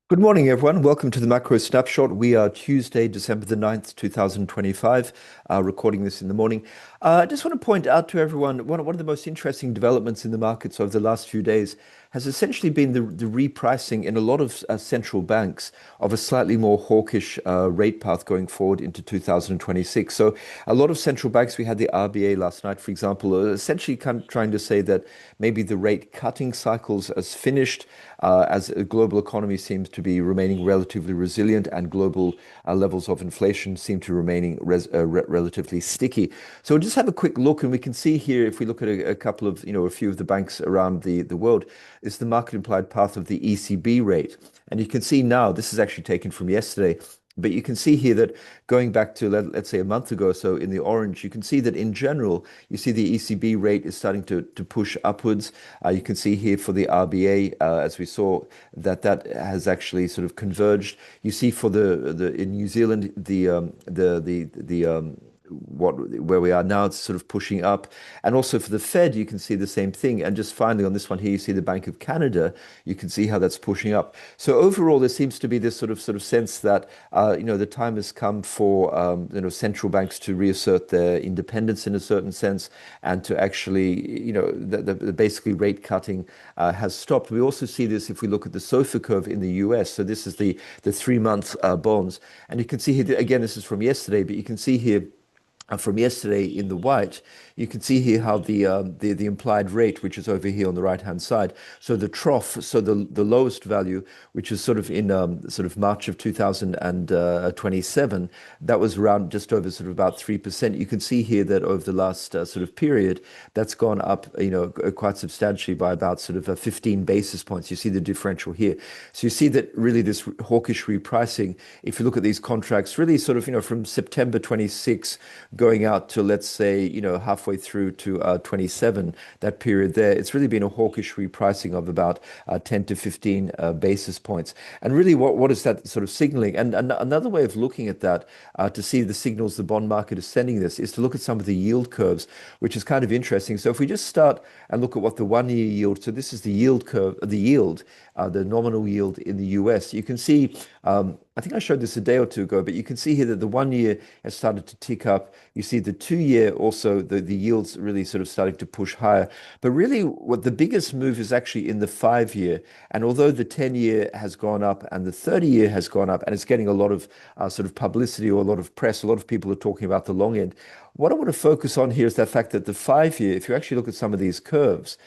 Good morning, everyone. Welcome to the Macro Snapshot. We are Tuesday, December the 9th, 2025, recording this in the morning. I just want to point out to everyone one of the most interesting developments in the markets over the last few days has essentially been the repricing in a lot of central banks of a slightly more hawkish rate path going forward into 2026. So a lot of central banks, we had the RBA last night, for example, are essentially kind of trying to say that maybe the rate cutting cycles has finished as a global economy seems to be remaining relatively resilient and global levels of inflation seem to remaining relatively sticky. So we'll just have a quick look, and we can see here, if we look at a couple of, a few of the banks around the world, is the market implied path of the ECB rate. And you can see now, this is actually taken from yesterday, but you can see here that going back to, let's say, a month ago or so in the orange, you can see that in general, you see the ECB rate is starting to push upwards. You can see here for the RBA, as we saw, that has actually sort of converged. You see for the in New Zealand, the where we are now, it's sort of pushing up. And also for the Fed, you can see the same thing. And just finally on this one here, you see the Bank of Canada, you can see how that's pushing up. So overall, there seems to be this sort of sense that the time has come for central banks to reassert their independence in a certain sense, and to actually, the basically rate cutting has stopped. We also see this if we look at the SOFR curve in the US. So this is the 3 month bonds. And you can see here, again, this is from yesterday, but you can see here from yesterday in the white, you can see here how the implied rate, which is over here on the right hand side, so the trough, so the lowest value, which is sort of in sort of March of 2027, that was around just over sort of about 3%. You can see here that over the last sort of period, that's gone up, quite substantially by about sort of 15 basis points. You see the differential here. So you see that really this hawkish repricing, if you look at these contracts, really sort of, from September 26 going out to, let's say, halfway through to 27, that period there, it's really been a hawkish repricing of about 10 to 15 basis points. And really, what is that sort of signaling? And another way of looking at that, to see the signals the bond market is sending this, is to look at some of the yield curves, which is kind of interesting. So if we just start and look at what the 1 year yield, so this is the yield curve, the nominal yield in the US, you can see, I think I showed this a day or two ago, but you can see here that the 1 year has started to tick up. You see the 2 year also, the yields really sort of starting to push higher. But really, what the biggest move is actually in the 5 year. And although the 10 year has gone up and the 30 year has gone up, and it's getting a lot of sort of publicity or a lot of press, a lot of people are talking about the long end. What I want to focus on here is the fact that the 5 year, if you actually look at some of these curves,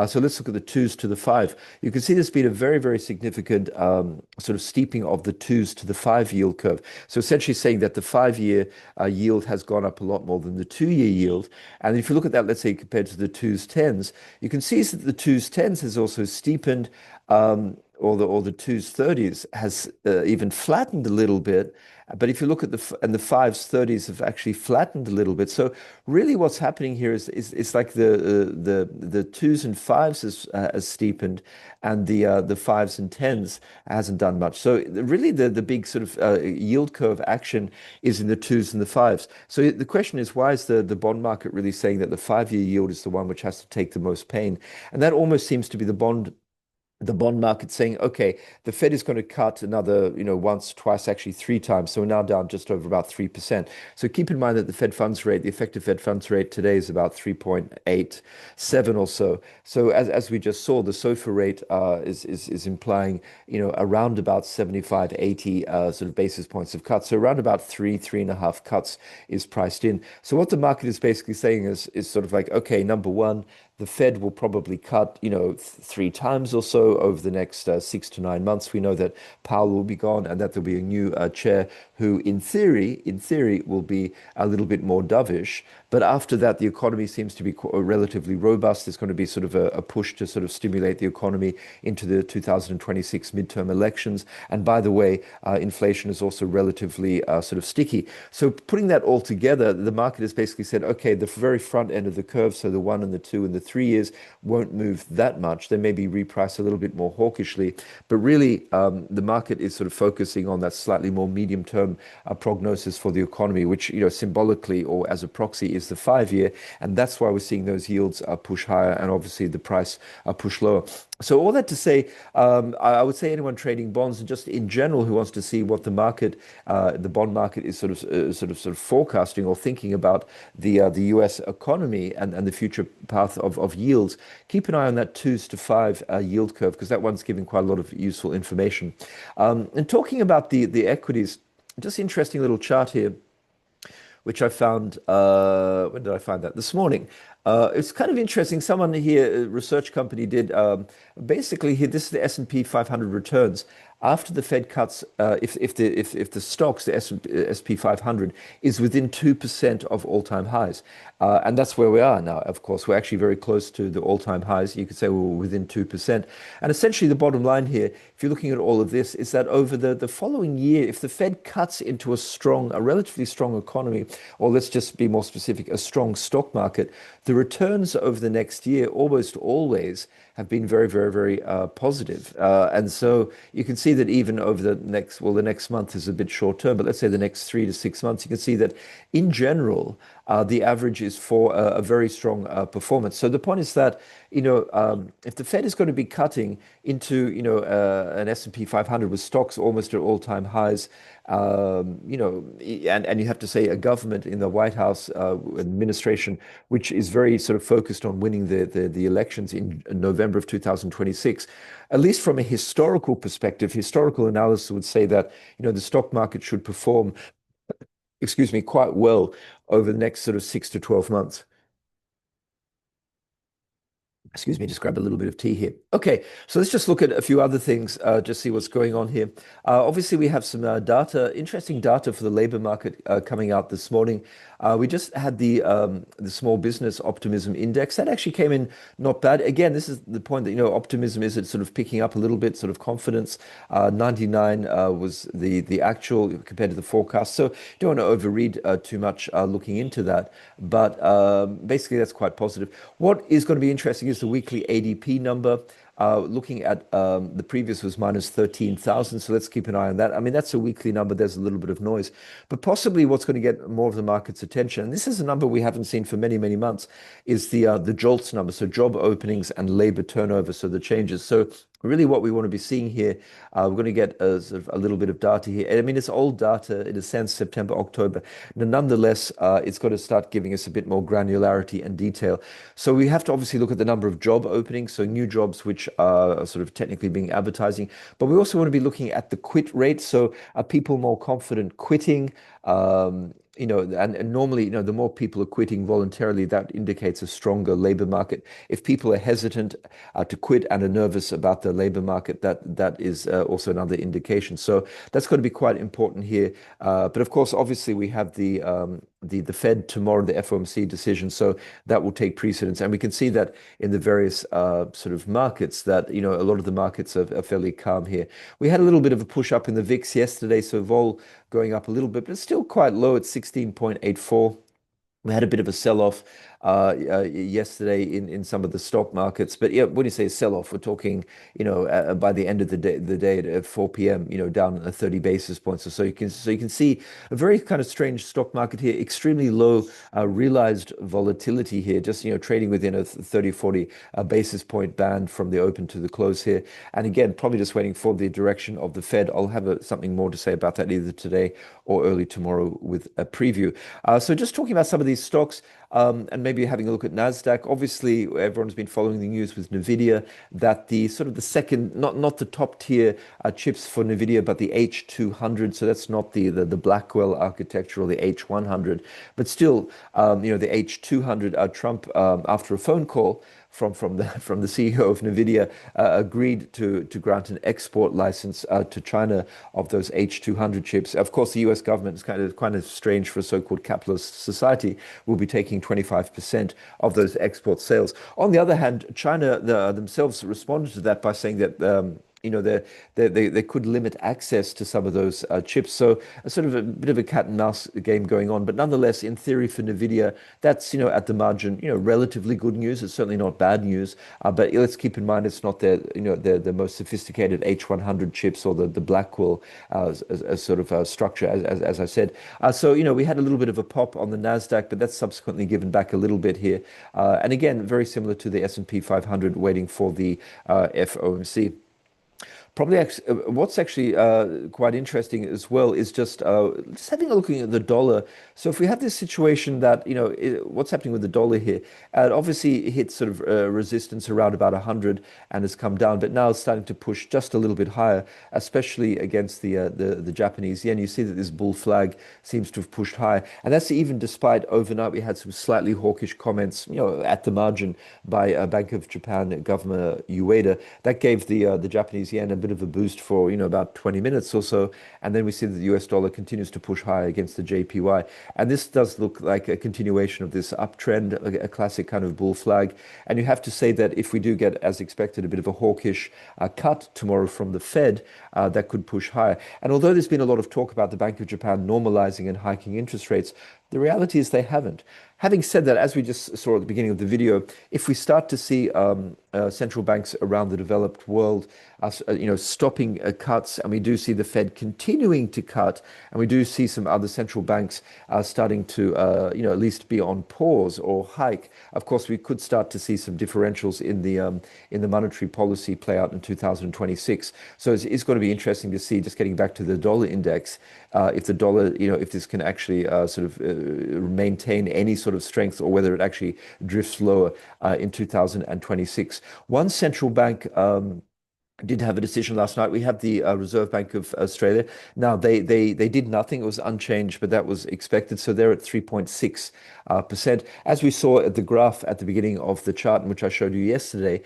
so let's look at the twos to the five, you can see there's been a very, very significant sort of steeping of the twos to the 5 yield curve. So essentially saying that the 5 year yield has gone up a lot more than the 2 year yield. And if you look at that, let's say compared to the twos tens, you can see that the twos tens has also steepened, or the twos 30s has even flattened a little bit. But if you look at the fives 30s have actually flattened a little bit. So really, what's happening here is it's like the twos and fives has steepened, and the fives and tens hasn't done much. So really, the big sort of yield curve action is in the twos and the fives. So the question is, why is the bond market really saying that the 5 year yield is the one which has to take the most pain? And that almost seems to be the bond market saying, okay, the Fed is going to cut another, once, twice, actually 3 times. So we're now down just over about 3%. So keep in mind that the Fed funds rate, the effective Fed funds rate today is about 3.87 or so. So as we just saw, the SOFR rate is implying, around about 75, 80 sort of basis points of cuts. So around about 3.5 cuts is priced in. So what the market is basically saying is sort of like, okay, number one, the Fed will probably cut, 3 times or so over the next 6 to 9 months. We know that Powell will be gone, and that there'll be a new chair who, in theory, will be a little bit more dovish. But after that, the economy seems to be relatively robust. There's going to be sort of a push to sort of stimulate the economy into the 2026 midterm elections. And by the way, inflation is also relatively sort of sticky. So putting that all together, the market has basically said, okay, the very front end of the curve, so the 1 and the 2 and the 3 years won't move that much. They may be repriced a little bit more hawkishly, but really the market is sort of focusing on that slightly more medium-term prognosis for the economy, which, symbolically or as a proxy is the 5 year. And that's why we're seeing those yields push higher, and obviously the price push lower. So all that to say, I would say anyone trading bonds and just in general who wants to see what the market, the bond market is sort of forecasting or thinking about the U.S. economy and the future path of yields, keep an eye on that twos to five yield curve because that one's giving quite a lot of useful information. And talking about the equities, just interesting little chart here which I found, when did I find that? This morning. It's kind of interesting. Someone here, a research company did basically here, this is the S&P 500 returns. After the Fed cuts, if the stocks, the S&P 500 is within 2% of all-time highs. And that's where we are now. Of course, we're actually very close to the all-time highs. You could say we're within 2%. And essentially the bottom line here, if you're looking at all of this, is that over the following year, if the Fed cuts into a relatively strong economy, or let's just be more specific, a strong stock market, the returns over the next year almost always have been very, very, very positive. And so you can see that even over the next month is a bit short term, but let's say the next 3 to 6 months, you can see that in general, the average is for a very strong performance. So the point is that, if the Fed is going to be cutting into, an S&P 500 with stocks almost at all-time highs, and you have to say a government in the White House administration, which is very sort of focused on winning the elections in November of 2026. At least from a historical perspective, historical analysis would say that, the stock market should perform, excuse me, quite well over the next sort of 6 to 12 months. Excuse me, just grab a little bit of tea here. Okay, so let's just look at a few other things, just see what's going on here. Obviously, we have some interesting data for the labor market coming out this morning. We just had the small business optimism index that actually came in not bad. Again, this is the point that optimism is it's sort of picking up a little bit, sort of confidence. 99 was the actual compared to the forecast. So you don't want to overread too much looking into that, but basically that's quite positive. What is going to be interesting is the weekly ADP number. Looking at the previous was minus 13,000, so let's keep an eye on that. I mean, that's a weekly number. There's a little bit of noise, but possibly what's going to get more of the market's attention, and this is a number we haven't seen for many, many months, is the JOLTS number, so job openings and labor turnover, so the changes. So really what we want to be seeing here, we're going to get sort of a little bit of data here. I mean, it's old data in a sense, September, October. But nonetheless, it's got to start giving us a bit more granularity and detail. So we have to obviously look at the number of job openings, so new jobs which are sort of technically being advertising. But we also want to be looking at the quit rate. So are people more confident quitting? And normally, the more people are quitting voluntarily, that indicates a stronger labor market. If people are hesitant to quit and are nervous about the labor market, that is also another indication. So that's going to be quite important here. But of course, obviously, we have the Fed tomorrow, the FOMC decision, so that will take precedence. And we can see that in the various sort of markets that, a lot of the markets are fairly calm here. We had a little bit of a push up in the VIX yesterday, so vol going up a little bit, but it's still quite low at 16.84. We had a bit of a sell-off yesterday in some of the stock markets, but yeah, when you say sell-off, we're talking, by the end of the day at 4 p.m., down 30 basis points or so. You can see a very kind of strange stock market here, extremely low realized volatility here, just trading within a 30, 40 basis point band from the open to the close here. And again, probably just waiting for the direction of the Fed. I'll have something more to say about that either today or early tomorrow with a preview. So just talking about some of these stocks, and maybe having a look at Nasdaq. Obviously, everyone's been following the news with Nvidia that the sort of the second, not the top tier chips for Nvidia, but the H200. So that's not the Blackwell architecture or the H100, but still, the H200. Trump, after a phone call from the CEO of Nvidia, agreed to grant an export license to China of those H200 chips. Of course, the U.S. government is kind of strange for a so-called capitalist society. Will be taking 25% of those export sales. On the other hand, China themselves responded to that by saying that. they could limit access to some of those chips. So a sort of a bit of a cat and mouse game going on. But nonetheless, in theory for Nvidia, that's at the margin, relatively good news. It's certainly not bad news. But let's keep in mind it's not the most sophisticated H100 chips or the Blackwell as sort of a structure, as I said. So we had a little bit of a pop on the Nasdaq, but that's subsequently given back a little bit here. And again, very similar to the S&P 500, waiting for the FOMC. Probably, what's actually quite interesting as well is just having a look at the dollar. So if we have this situation that what's happening with the dollar here, obviously it hit sort of resistance around about 100 and has come down, but now it's starting to push just a little bit higher, especially against the Japanese yen. You see that this bull flag seems to have pushed higher, and that's even despite overnight we had some slightly hawkish comments, at the margin by Bank of Japan Governor Ueda that gave the Japanese yen a bit of a boost for about 20 minutes or so, and then we see that the US dollar continues to push higher against the JPY, and this does look like a continuation of this uptrend, a classic kind of bull flag. And you have to say that if we do get, as expected, a bit of a hawkish cut tomorrow from the Fed, that could push higher. And although there's been a lot of talk about the Bank of Japan normalizing and hiking interest rates, the reality is they haven't. Having said that, as we just saw at the beginning of the video, if we start to see central banks around the developed world, stopping cuts, and we do see the Fed continuing to cut, and we do see some other central banks starting to, at least be on pause or hike. Of course, we could start to see some differentials in the monetary policy play out in 2026. So it's going to be interesting to see. Just getting back to the dollar index, if the dollar, if this can actually sort of maintain any sort of strength, or whether it actually drifts lower in 2026. One central bank did have a decision last night. We have the Reserve Bank of Australia. Now, they did nothing. It was unchanged, but that was expected. So they're at 3.6%. As we saw at the graph at the beginning of the chart, which I showed you yesterday,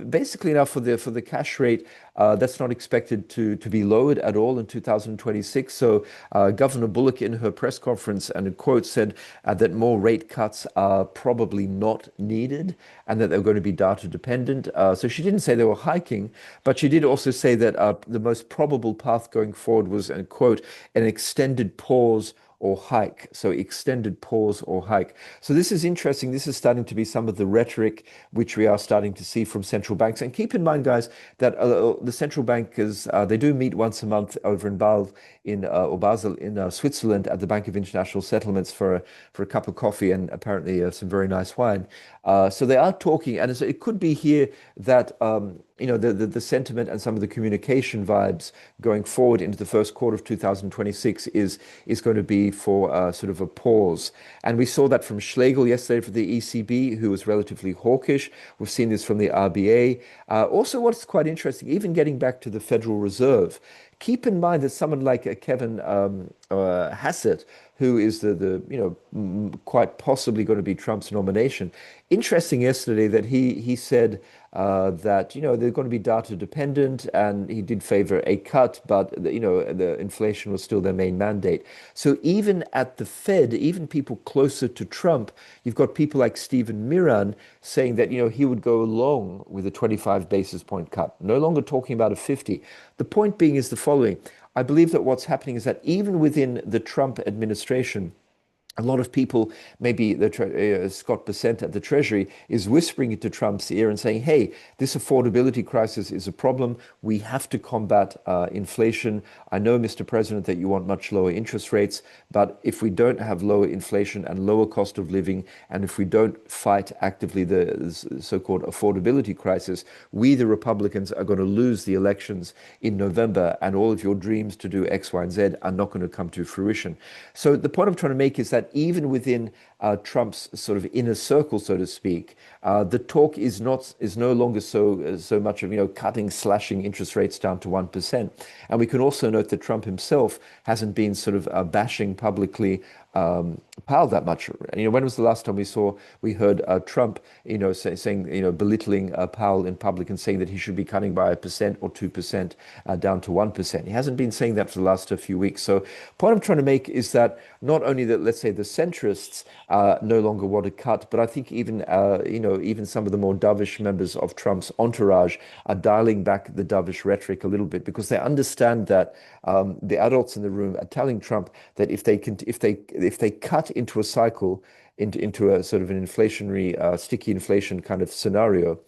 basically now for the cash rate, that's not expected to be lowered at all in 2026. So Governor Bullock in her press conference, and in quote, said that more rate cuts are probably not needed and that they're going to be data dependent. So she didn't say they were hiking, but she did also say that the most probable path going forward was, and quote, an extended pause or hike. So extended pause or hike. So this is interesting. This is starting to be some of the rhetoric which we are starting to see from central banks. And keep in mind, guys, that the central bankers, they do meet once a month over in Basel in Switzerland at the Bank of International Settlements for a cup of coffee and apparently some very nice wine. So they are talking, and so it could be here that the sentiment and some of the communication vibes going forward into the first quarter of 2026 is going to be for sort of a pause. And we saw that from Schlegel yesterday for the ECB, who was relatively hawkish. We've seen this from the RBA. Also, what's quite interesting, even getting back to the Federal Reserve, keep in mind that someone like Kevin Hassett, who is quite possibly going to be Trump's nomination. Interesting yesterday that he said that they're going to be data dependent, and he did favor a cut, but the inflation was still their main mandate. So even at the Fed, even people closer to Trump, you've got people like Stephen Miran saying that he would go along with a 25 basis point cut, no longer talking about a 50. The point being is the following. I believe that what's happening is that even within the Trump administration, a lot of people, maybe Scott Bessent at the Treasury, is whispering into Trump's ear and saying, hey, this affordability crisis is a problem. We have to combat inflation. I know, Mr. President, that you want much lower interest rates, but if we don't have lower inflation and lower cost of living, and if we don't fight actively the so-called affordability crisis, we, the Republicans, are going to lose the elections in November, and all of your dreams to do X, Y, and Z are not going to come to fruition. So the point I'm trying to make is that even within Trump's sort of inner circle, so to speak, the talk is no longer so much of cutting, slashing interest rates down to 1%. And we can also note that Trump himself hasn't been sort of bashing publicly Powell that much. When was the last time we heard Trump, saying, belittling Powell in public and saying that he should be cutting by 1% or 2% down to 1%. He hasn't been saying that for the last few weeks. So, point I'm trying to make is that not only that, let's say, the centrists no longer want to cut, but I think even some of the more dovish members of Trump's entourage are dialing back the dovish rhetoric a little bit because they understand that the adults in the room are telling Trump that if they cut into a cycle, into a sort of an inflationary, sticky inflation kind of scenario,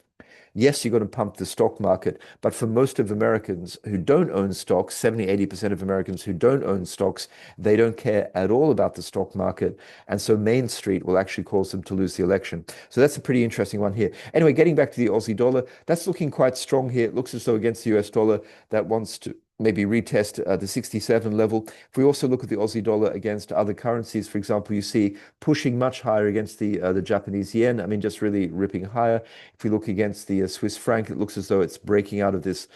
yes, you're going to pump the stock market, but for most of Americans who don't own stocks, 70-80% of Americans who don't own stocks, they don't care at all about the stock market. And so Main Street will actually cause them to lose the election. So that's a pretty interesting one here. Anyway, getting back to the Aussie dollar, that's looking quite strong here. It looks as though against the US dollar, that wants to maybe retest the 67 level. If we also look at the Aussie dollar against other currencies, for example, you see pushing much higher against the Japanese yen. I mean, just really ripping higher. If we look against the Swiss franc, it looks as though it's breaking out of this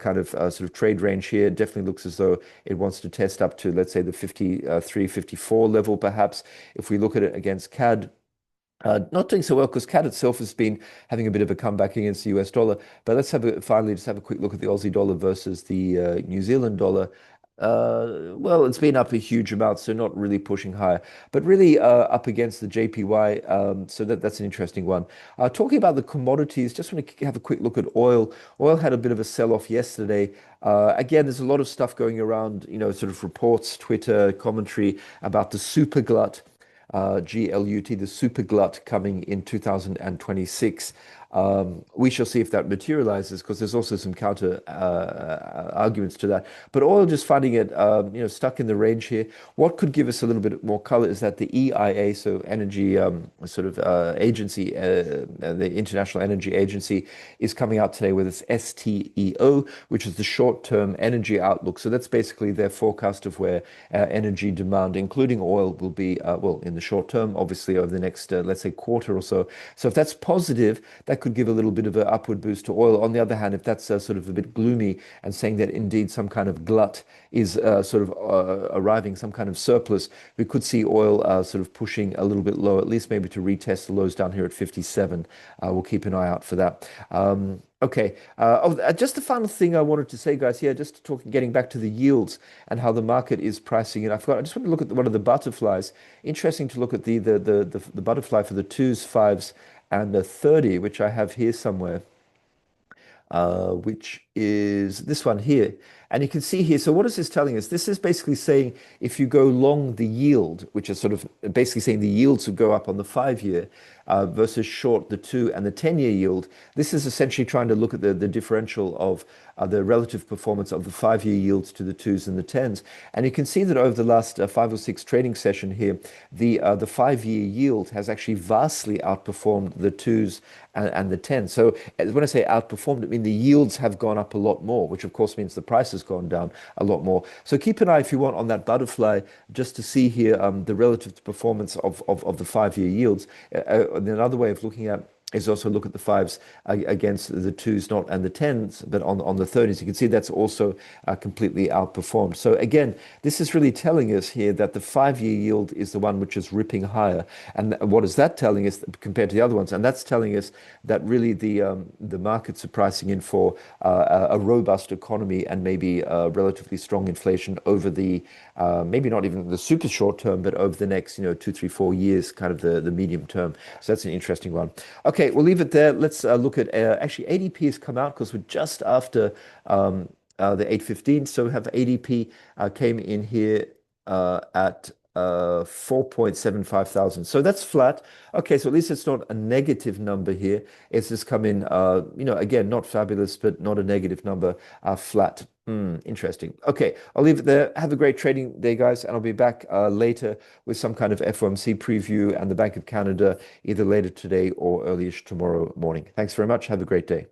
kind of sort of trade range here. It definitely looks as though it wants to test up to, let's say, the 53, 54 level, perhaps. If we look at it against CAD, not doing so well because CAD itself has been having a bit of a comeback against the US dollar. But let's finally just have a quick look at the Aussie dollar versus the New Zealand dollar. Well, it's been up a huge amount, so not really pushing higher, but really up against the JPY. So that's an interesting one. Talking about the commodities, just want to have a quick look at oil. Oil had a bit of a sell-off yesterday. Again, there's a lot of stuff going around, sort of reports, Twitter, commentary about the super glut. GLUT, the super glut coming in 2026. We shall see if that materializes because there's also some counter arguments to that. But oil just finding it, stuck in the range here. What could give us a little bit more color is that the EIA, so energy sort of agency, the International Energy Agency, is coming out today with its STEO, which is the short-term energy outlook. So that's basically their forecast of where energy demand, including oil, will be, well, in the short term, obviously over the next, let's say, quarter or so. So if that's positive, that could give a little bit of an upward boost to oil. On the other hand, if that's sort of a bit gloomy and saying that indeed some kind of glut is sort of arriving, some kind of surplus, we could see oil sort of pushing a little bit low, at least maybe to retest the lows down here at 57. We'll keep an eye out for that. Okay. Just the final thing I wanted to say, guys, here, just getting back to the yields and how the market is pricing it. I forgot. I just want to look at one of the butterflies. Interesting to look at the butterfly for the twos, fives, and the 30, which I have here somewhere, which is this one here. And you can see here, so what is this telling us? This is basically saying if you go long the yield, which is sort of basically saying the yields would go up on the 5-year versus short the 2 and the 10-year yield. This is essentially trying to look at the differential of the relative performance of the 5-year yields to the 2s and the 10s. And you can see that over the last 5 or 6 trading session here, the 5-year yield has actually vastly outperformed the 2s and the 10s. So when I say outperformed, I mean the yields have gone up a lot more, which of course means the price has gone down a lot more. So keep an eye if you want on that butterfly just to see here the relative performance of the 5-year yields. Another way of looking at is also look at the 5s against the 2s, not and the 10s, but on the 30s. You can see that's also completely outperformed. So again, this is really telling us here that the 5-year yield is the one which is ripping higher. And what is that telling us compared to the other ones? And that's telling us that really the markets are pricing in for a robust economy and maybe relatively strong inflation over the maybe not even the super short term, but over the next 2, 3, 4 years, kind of the medium term. So that's an interesting one. Okay, we'll leave it there. Let's look at actually ADP has come out because we're just after the 8:15. So we have ADP came in here at 4.75 thousand. So that's flat. Okay, so at least it's not a negative number here. It's just come in, again, not fabulous, but not a negative number, flat. Interesting. Okay, I'll leave it there. Have a great trading day, guys, and I'll be back later with some kind of FOMC preview and the Bank of Canada either later today or early tomorrow morning. Thanks very much. Have a great day.